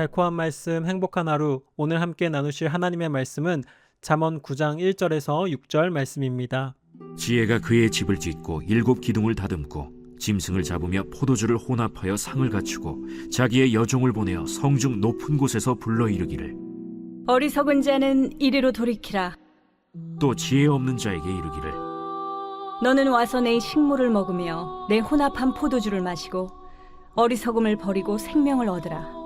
달콤한 말씀, 행복한 하루. 오늘 함께 나누실 하나님의 말씀은 잠언 9장 1절에서 6절 말씀입니다. 지혜가 그의 집을 짓고 7 기둥을 다듬고 짐승을 잡으며 포도주를 혼합하여 상을 갖추고 자기의 여종을 보내어 성중 높은 곳에서 불러 이르기를. 어리석은 자는 이리로 돌이키라. 또 지혜 없는 자에게 이르기를. 너는 와서 내 식물을 먹으며 내 혼합한 포도주를 마시고 어리석음을 버리고 생명을 얻으라.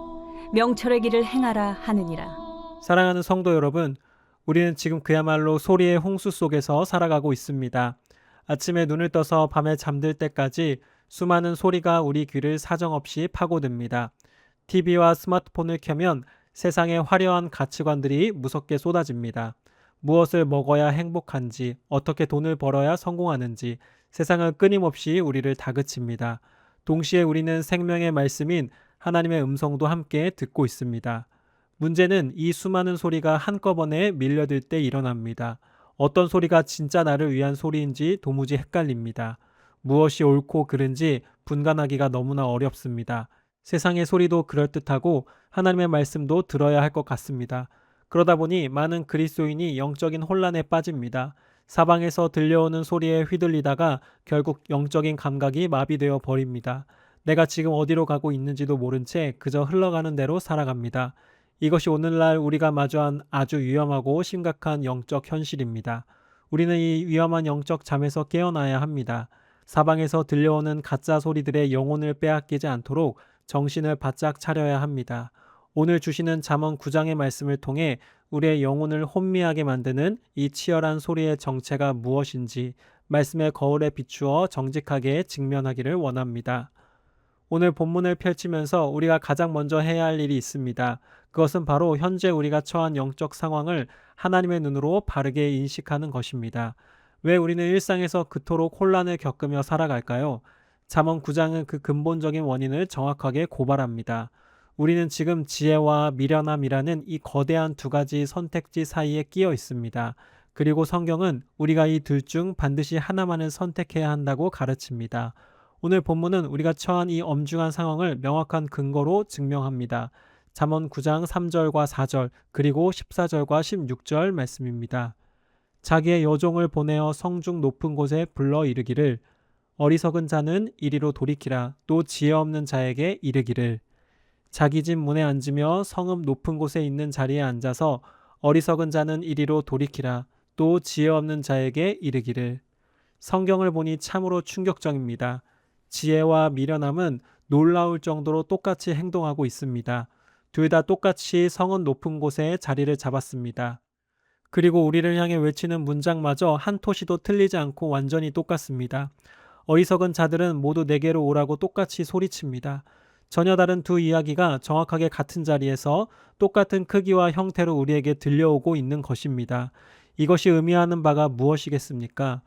명철의 길을 행하라 하느니라. 사랑하는 성도 여러분, 우리는 지금 그야말로 소리의 홍수 속에서 살아가고 있습니다. 아침에 눈을 떠서 밤에 잠들 때까지 수많은 소리가 우리 귀를 사정없이 파고듭니다. TV와 스마트폰을 켜면 세상의 화려한 가치관들이 무섭게 쏟아집니다. 무엇을 먹어야 행복한지, 어떻게 돈을 벌어야 성공하는지 세상은 끊임없이 우리를 다그칩니다. 동시에 우리는 생명의 말씀인 하나님의 음성도 함께 듣고 있습니다. 문제는 이 수많은 소리가 한꺼번에 밀려들 때 일어납니다. 어떤 소리가 진짜 나를 위한 소리인지 도무지 헷갈립니다. 무엇이 옳고 그른지 분간하기가 너무나 어렵습니다. 세상의 소리도 그럴듯하고 하나님의 말씀도 들어야 할 것 같습니다. 그러다 보니 많은 그리스도인이 영적인 혼란에 빠집니다. 사방에서 들려오는 소리에 휘둘리다가 결국 영적인 감각이 마비되어 버립니다. 내가 지금 어디로 가고 있는지도 모른 채 그저 흘러가는 대로 살아갑니다. 이것이 오늘날 우리가 마주한 아주 위험하고 심각한 영적 현실입니다. 우리는 이 위험한 영적 잠에서 깨어나야 합니다. 사방에서 들려오는 가짜 소리들의 영혼을 빼앗기지 않도록 정신을 바짝 차려야 합니다. 오늘 주시는 잠언 9장의 말씀을 통해 우리의 영혼을 혼미하게 만드는 이 치열한 소리의 정체가 무엇인지 말씀의 거울에 비추어 정직하게 직면하기를 원합니다. 오늘 본문을 펼치면서 우리가 가장 먼저 해야 할 일이 있습니다. 그것은 바로 현재 우리가 처한 영적 상황을 하나님의 눈으로 바르게 인식하는 것입니다. 왜 우리는 일상에서 그토록 혼란을 겪으며 살아갈까요? 잠언 9장은 그 근본적인 원인을 정확하게 고발합니다. 우리는 지금 지혜와 미련함이라는 이 거대한 두 가지 선택지 사이에 끼어 있습니다. 그리고 성경은 우리가 이 둘 중 반드시 하나만을 선택해야 한다고 가르칩니다. 오늘 본문은 우리가 처한 이 엄중한 상황을 명확한 근거로 증명합니다. 잠언 9장 3절과 4절 그리고 14절과 16절 말씀입니다. 자기의 여종을 보내어 성중 높은 곳에 불러 이르기를. 어리석은 자는 이리로 돌이키라. 또 지혜 없는 자에게 이르기를. 자기 집 문에 앉으며 성읍 높은 곳에 있는 자리에 앉아서 어리석은 자는 이리로 돌이키라. 또 지혜 없는 자에게 이르기를. 성경을 보니 참으로 충격적입니다. 지혜와 미련함은 놀라울 정도로 똑같이 행동하고 있습니다. 둘 다 똑같이 성은 높은 곳에 자리를 잡았습니다. 그리고 우리를 향해 외치는 문장마저 한 토시도 틀리지 않고 완전히 똑같습니다. 어리석은 자들은 모두 내게로 오라고 똑같이 소리칩니다. 전혀 다른 두 이야기가 정확하게 같은 자리에서 똑같은 크기와 형태로 우리에게 들려오고 있는 것입니다. 이것이 의미하는 바가 무엇이겠습니까?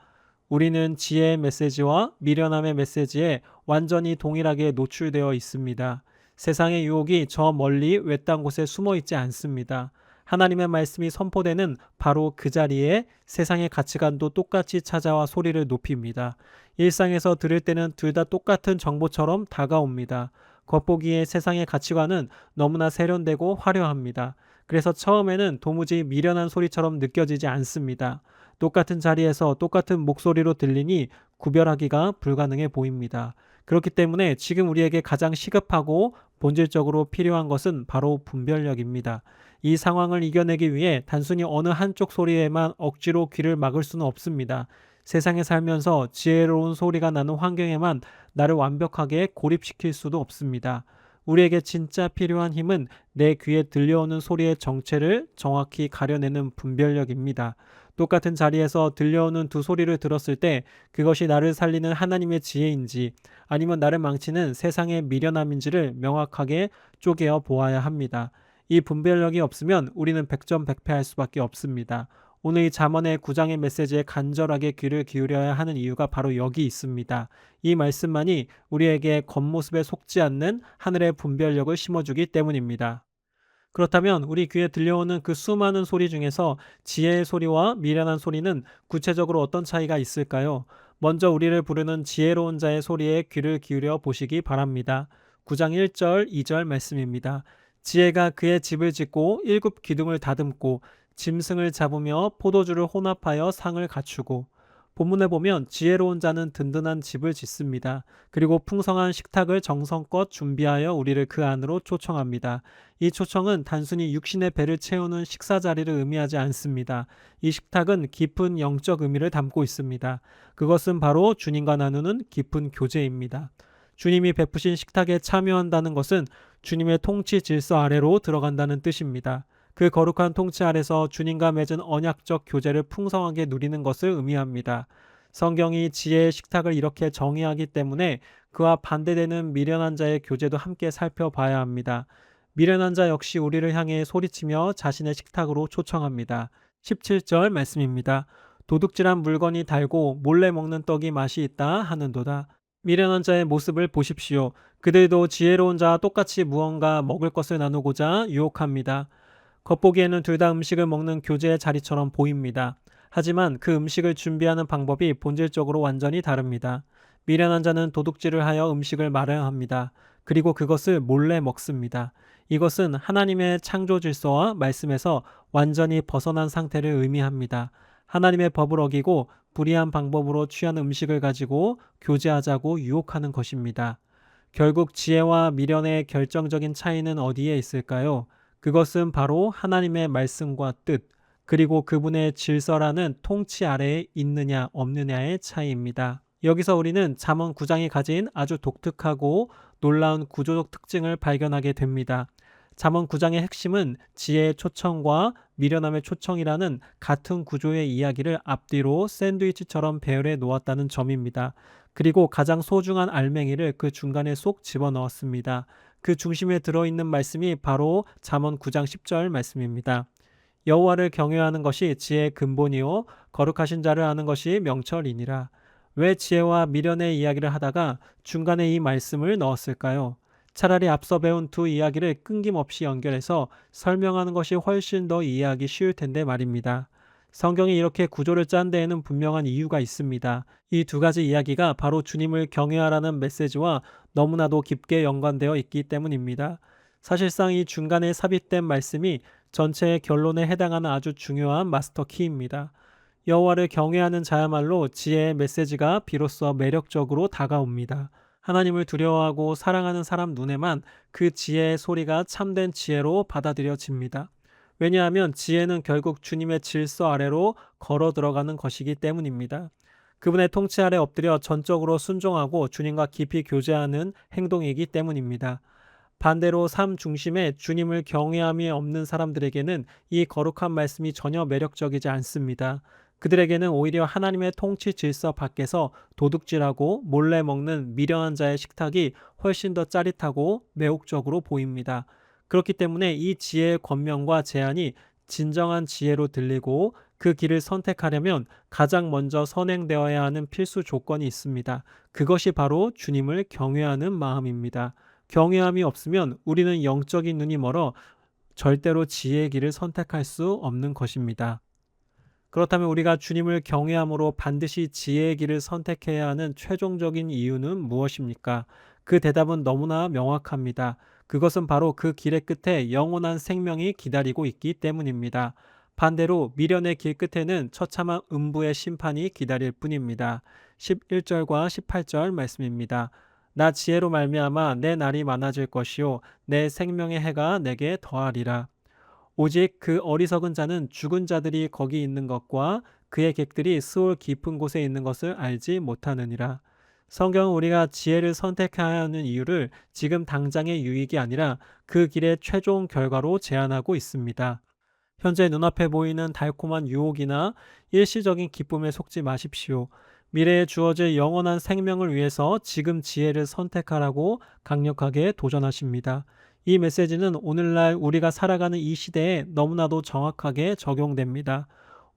우리는 지혜의 메시지와 미련함의 메시지에 완전히 동일하게 노출되어 있습니다. 세상의 유혹이 저 멀리 외딴 곳에 숨어 있지 않습니다. 하나님의 말씀이 선포되는 바로 그 자리에 세상의 가치관도 똑같이 찾아와 소리를 높입니다. 일상에서 들을 때는 둘 다 똑같은 정보처럼 다가옵니다. 겉보기에 세상의 가치관은 너무나 세련되고 화려합니다. 그래서 처음에는 도무지 미련한 소리처럼 느껴지지 않습니다. 똑같은 자리에서 똑같은 목소리로 들리니 구별하기가 불가능해 보입니다. 그렇기 때문에 지금 우리에게 가장 시급하고 본질적으로 필요한 것은 바로 분별력입니다. 이 상황을 이겨내기 위해 단순히 어느 한쪽 소리에만 억지로 귀를 막을 수는 없습니다. 세상에 살면서 지혜로운 소리가 나는 환경에만 나를 완벽하게 고립시킬 수도 없습니다. 우리에게 진짜 필요한 힘은 내 귀에 들려오는 소리의 정체를 정확히 가려내는 분별력입니다. 똑같은 자리에서 들려오는 두 소리를 들었을 때 그것이 나를 살리는 하나님의 지혜인지 아니면 나를 망치는 세상의 미련함인지를 명확하게 쪼개어 보아야 합니다. 이 분별력이 없으면 우리는 백전백패할 수밖에 없습니다. 오늘 이 잠언의 9장의 메시지에 간절하게 귀를 기울여야 하는 이유가 바로 여기 있습니다. 이 말씀만이 우리에게 겉모습에 속지 않는 하늘의 분별력을 심어주기 때문입니다. 그렇다면 우리 귀에 들려오는 그 수많은 소리 중에서 지혜의 소리와 미련한 소리는 구체적으로 어떤 차이가 있을까요? 먼저 우리를 부르는 지혜로운 자의 소리에 귀를 기울여 보시기 바랍니다. 9장 1절, 2절 말씀입니다. 지혜가 그의 집을 짓고 일곱 기둥을 다듬고 짐승을 잡으며 포도주를 혼합하여 상을 갖추고. 본문에 보면 지혜로운 자는 든든한 집을 짓습니다. 그리고 풍성한 식탁을 정성껏 준비하여 우리를 그 안으로 초청합니다. 이 초청은 단순히 육신의 배를 채우는 식사 자리를 의미하지 않습니다. 이 식탁은 깊은 영적 의미를 담고 있습니다. 그것은 바로 주님과 나누는 깊은 교제입니다. 주님이 베푸신 식탁에 참여한다는 것은 주님의 통치 질서 아래로 들어간다는 뜻입니다. 그 거룩한 통치 아래서 주님과 맺은 언약적 교제를 풍성하게 누리는 것을 의미합니다. 성경이 지혜의 식탁을 이렇게 정의하기 때문에 그와 반대되는 미련한 자의 교제도 함께 살펴봐야 합니다. 미련한 자 역시 우리를 향해 소리치며 자신의 식탁으로 초청합니다. 17절 말씀입니다. 도둑질한 물건이 달고 몰래 먹는 떡이 맛이 있다 하는도다. 미련한 자의 모습을 보십시오. 그들도 지혜로운 자와 똑같이 무언가 먹을 것을 나누고자 유혹합니다. 겉보기에는 둘 다 음식을 먹는 교제의 자리처럼 보입니다. 하지만 그 음식을 준비하는 방법이 본질적으로 완전히 다릅니다. 미련한 자는 도둑질을 하여 음식을 마련합니다. 그리고 그것을 몰래 먹습니다. 이것은 하나님의 창조 질서와 말씀에서 완전히 벗어난 상태를 의미합니다. 하나님의 법을 어기고 불의한 방법으로 취한 음식을 가지고 교제하자고 유혹하는 것입니다. 결국 지혜와 미련의 결정적인 차이는 어디에 있을까요? 그것은 바로 하나님의 말씀과 뜻, 그리고 그분의 질서라는 통치 아래에 있느냐 없느냐의 차이입니다. 여기서 우리는 잠언 9장이 가진 아주 독특하고 놀라운 구조적 특징을 발견하게 됩니다. 잠언 9장의 핵심은 지혜의 초청과 미련함의 초청이라는 같은 구조의 이야기를 앞뒤로 샌드위치처럼 배열해 놓았다는 점입니다. 그리고 가장 소중한 알맹이를 그 중간에 쏙 집어넣었습니다. 그 중심에 들어있는 말씀이 바로 잠언 9장 10절 말씀입니다. 여호와를 경외하는 것이 지혜의 근본이요 거룩하신 자를 아는 것이 명철이니라. 왜 지혜와 미련의 이야기를 하다가 중간에 이 말씀을 넣었을까요? 차라리 앞서 배운 두 이야기를 끊김없이 연결해서 설명하는 것이 훨씬 더 이해하기 쉬울 텐데 말입니다. 성경이 이렇게 구조를 짠 데에는 분명한 이유가 있습니다. 이 두 가지 이야기가 바로 주님을 경외하라는 메시지와 너무나도 깊게 연관되어 있기 때문입니다. 사실상 이 중간에 삽입된 말씀이 전체의 결론에 해당하는 아주 중요한 마스터 키입니다. 여호와를 경외하는 자야말로 지혜의 메시지가 비로소 매력적으로 다가옵니다. 하나님을 두려워하고 사랑하는 사람 눈에만 그 지혜의 소리가 참된 지혜로 받아들여집니다. 왜냐하면 지혜는 결국 주님의 질서 아래로 걸어 들어가는 것이기 때문입니다. 그분의 통치 아래 엎드려 전적으로 순종하고 주님과 깊이 교제하는 행동이기 때문입니다. 반대로 삶 중심에 주님을 경외함이 없는 사람들에게는 이 거룩한 말씀이 전혀 매력적이지 않습니다. 그들에게는 오히려 하나님의 통치 질서 밖에서 도둑질하고 몰래 먹는 미련한 자의 식탁이 훨씬 더 짜릿하고 매혹적으로 보입니다. 그렇기 때문에 이 지혜의 권면과 제안이 진정한 지혜로 들리고 그 길을 선택하려면 가장 먼저 선행되어야 하는 필수 조건이 있습니다. 그것이 바로 주님을 경외하는 마음입니다. 경외함이 없으면 우리는 영적인 눈이 멀어 절대로 지혜의 길을 선택할 수 없는 것입니다. 그렇다면 우리가 주님을 경외함으로 반드시 지혜의 길을 선택해야 하는 최종적인 이유는 무엇입니까? 그 대답은 너무나 명확합니다. 그것은 바로 그 길의 끝에 영원한 생명이 기다리고 있기 때문입니다. 반대로 미련의 길 끝에는 처참한 음부의 심판이 기다릴 뿐입니다. 11절과 18절 말씀입니다. 나 지혜로 말미암아 내 날이 많아질 것이요 내 생명의 해가 내게 더하리라. 오직 그 어리석은 자는 죽은 자들이 거기 있는 것과 그의 객들이 스올 깊은 곳에 있는 것을 알지 못하느니라. 성경은 우리가 지혜를 선택해야 하는 이유를 지금 당장의 유익이 아니라 그 길의 최종 결과로 제안하고 있습니다. 현재 눈앞에 보이는 달콤한 유혹이나 일시적인 기쁨에 속지 마십시오. 미래에 주어질 영원한 생명을 위해서 지금 지혜를 선택하라고 강력하게 도전하십니다. 이 메시지는 오늘날 우리가 살아가는 이 시대에 너무나도 정확하게 적용됩니다.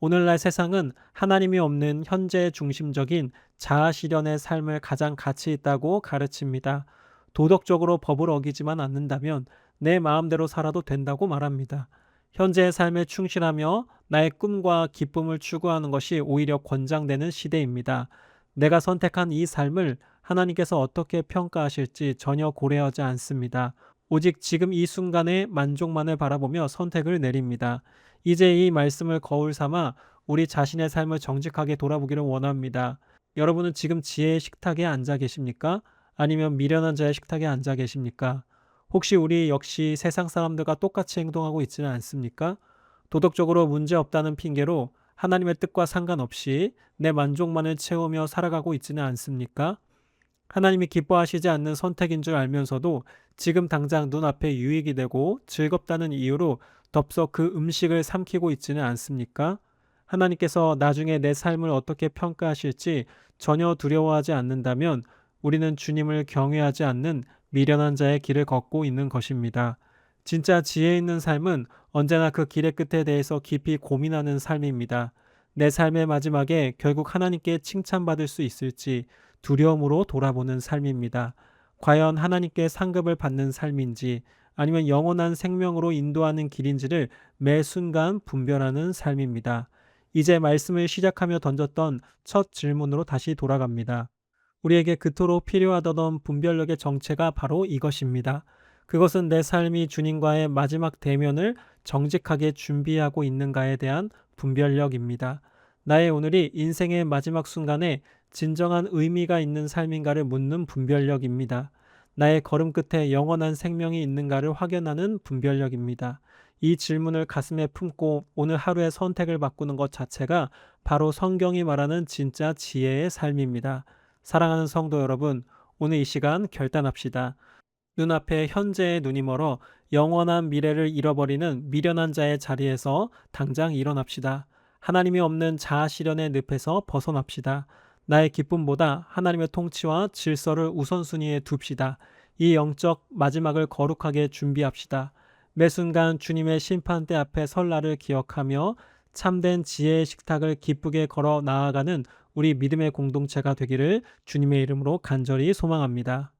오늘날 세상은 하나님이 없는 현재 중심적인 자아 실현의 삶을 가장 가치 있다고 가르칩니다. 도덕적으로 법을 어기지만 않는다면 내 마음대로 살아도 된다고 말합니다. 현재의 삶에 충실하며 나의 꿈과 기쁨을 추구하는 것이 오히려 권장되는 시대입니다. 내가 선택한 이 삶을 하나님께서 어떻게 평가하실지 전혀 고려하지 않습니다. 오직 지금 이 순간의 만족만을 바라보며 선택을 내립니다. 이제 이 말씀을 거울 삼아 우리 자신의 삶을 정직하게 돌아보기를 원합니다. 여러분은 지금 지혜의 식탁에 앉아 계십니까? 아니면 미련한 자의 식탁에 앉아 계십니까? 혹시 우리 역시 세상 사람들과 똑같이 행동하고 있지는 않습니까? 도덕적으로 문제 없다는 핑계로 하나님의 뜻과 상관없이 내 만족만을 채우며 살아가고 있지는 않습니까? 하나님이 기뻐하시지 않는 선택인 줄 알면서도 지금 당장 눈앞에 유익이 되고 즐겁다는 이유로 덥석 그 음식을 삼키고 있지는 않습니까? 하나님께서 나중에 내 삶을 어떻게 평가하실지 전혀 두려워하지 않는다면 우리는 주님을 경외하지 않는 미련한 자의 길을 걷고 있는 것입니다. 진짜 지혜 있는 삶은 언제나 그 길의 끝에 대해서 깊이 고민하는 삶입니다. 내 삶의 마지막에 결국 하나님께 칭찬받을 수 있을지 두려움으로 돌아보는 삶입니다. 과연 하나님께 상급을 받는 삶인지 아니면 영원한 생명으로 인도하는 길인지를 매 순간 분별하는 삶입니다. 이제 말씀을 시작하며 던졌던 첫 질문으로 다시 돌아갑니다. 우리에게 그토록 필요하던 분별력의 정체가 바로 이것입니다. 그것은 내 삶이 주님과의 마지막 대면을 정직하게 준비하고 있는가에 대한 분별력입니다. 나의 오늘이 인생의 마지막 순간에 진정한 의미가 있는 삶인가를 묻는 분별력입니다. 나의 걸음 끝에 영원한 생명이 있는가를 확인하는 분별력입니다. 이 질문을 가슴에 품고 오늘 하루의 선택을 바꾸는 것 자체가 바로 성경이 말하는 진짜 지혜의 삶입니다. 사랑하는 성도 여러분, 오늘 이 시간 결단합시다. 눈앞에 현재의 눈이 멀어 영원한 미래를 잃어버리는 미련한 자의 자리에서 당장 일어납시다. 하나님이 없는 자아 실현의 늪에서 벗어납시다. 나의 기쁨보다 하나님의 통치와 질서를 우선순위에 둡시다. 이 영적 마지막을 거룩하게 준비합시다. 매 순간 주님의 심판대 앞에 설 날을 기억하며 참된 지혜의 식탁을 기쁘게 걸어 나아가는 우리 믿음의 공동체가 되기를 주님의 이름으로 간절히 소망합니다.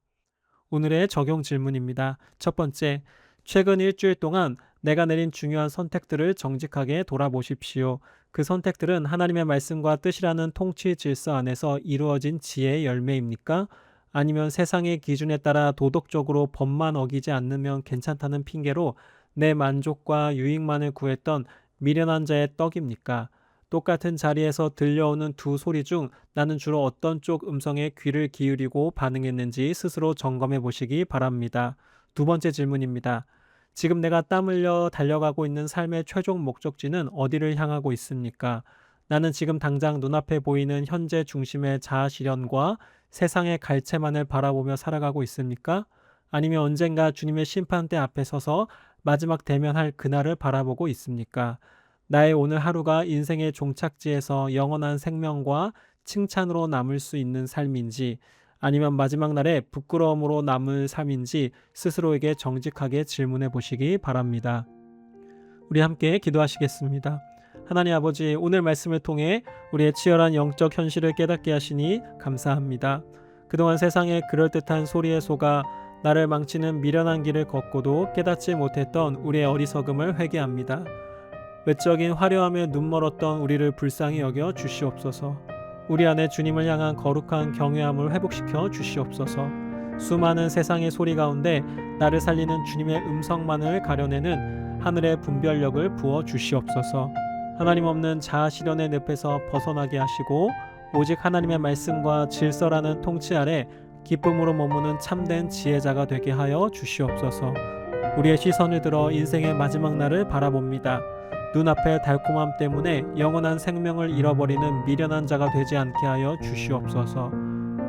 오늘의 적용 질문입니다. 첫 번째, 최근 일주일 동안 내가 내린 중요한 선택들을 정직하게 돌아보십시오. 그 선택들은 하나님의 말씀과 뜻이라는 통치 질서 안에서 이루어진 지혜의 열매입니까? 아니면 세상의 기준에 따라 도덕적으로 법만 어기지 않으면 괜찮다는 핑계로 내 만족과 유익만을 구했던 미련한 자의 떡입니까? 똑같은 자리에서 들려오는 두 소리 중 나는 주로 어떤 쪽 음성에 귀를 기울이고 반응했는지 스스로 점검해 보시기 바랍니다. 두 번째 질문입니다. 지금 내가 땀 흘려 달려가고 있는 삶의 최종 목적지는 어디를 향하고 있습니까? 나는 지금 당장 눈앞에 보이는 현재 중심의 자아 실현과 세상의 갈채만을 바라보며 살아가고 있습니까? 아니면 언젠가 주님의 심판대 앞에 서서 마지막 대면할 그날을 바라보고 있습니까? 나의 오늘 하루가 인생의 종착지에서 영원한 생명과 칭찬으로 남을 수 있는 삶인지 아니면 마지막 날에 부끄러움으로 남을 삶인지 스스로에게 정직하게 질문해 보시기 바랍니다. 우리 함께 기도하시겠습니다. 하나님 아버지, 오늘 말씀을 통해 우리의 치열한 영적 현실을 깨닫게 하시니 감사합니다. 그동안 세상의 그럴듯한 소리에 속아 나를 망치는 미련한 길을 걷고도 깨닫지 못했던 우리의 어리석음을 회개합니다. 외적인 화려함에 눈멀었던 우리를 불쌍히 여겨 주시옵소서. 우리 안에 주님을 향한 거룩한 경외함을 회복시켜 주시옵소서. 수많은 세상의 소리 가운데 나를 살리는 주님의 음성만을 가려내는 하늘의 분별력을 부어 주시옵소서. 하나님 없는 자아 실현의 늪에서 벗어나게 하시고 오직 하나님의 말씀과 질서라는 통치 아래 기쁨으로 머무는 참된 지혜자가 되게 하여 주시옵소서. 우리의 시선을 들어 인생의 마지막 날을 바라봅니다. 눈앞의 달콤함 때문에 영원한 생명을 잃어버리는 미련한 자가 되지 않게 하여 주시옵소서.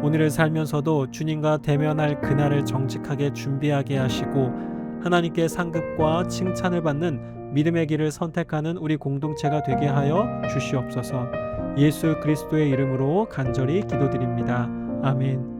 오늘을 살면서도 주님과 대면할 그날을 정직하게 준비하게 하시고 하나님께 상급과 칭찬을 받는 믿음의 길을 선택하는 우리 공동체가 되게 하여 주시옵소서. 예수 그리스도의 이름으로 간절히 기도드립니다. 아멘.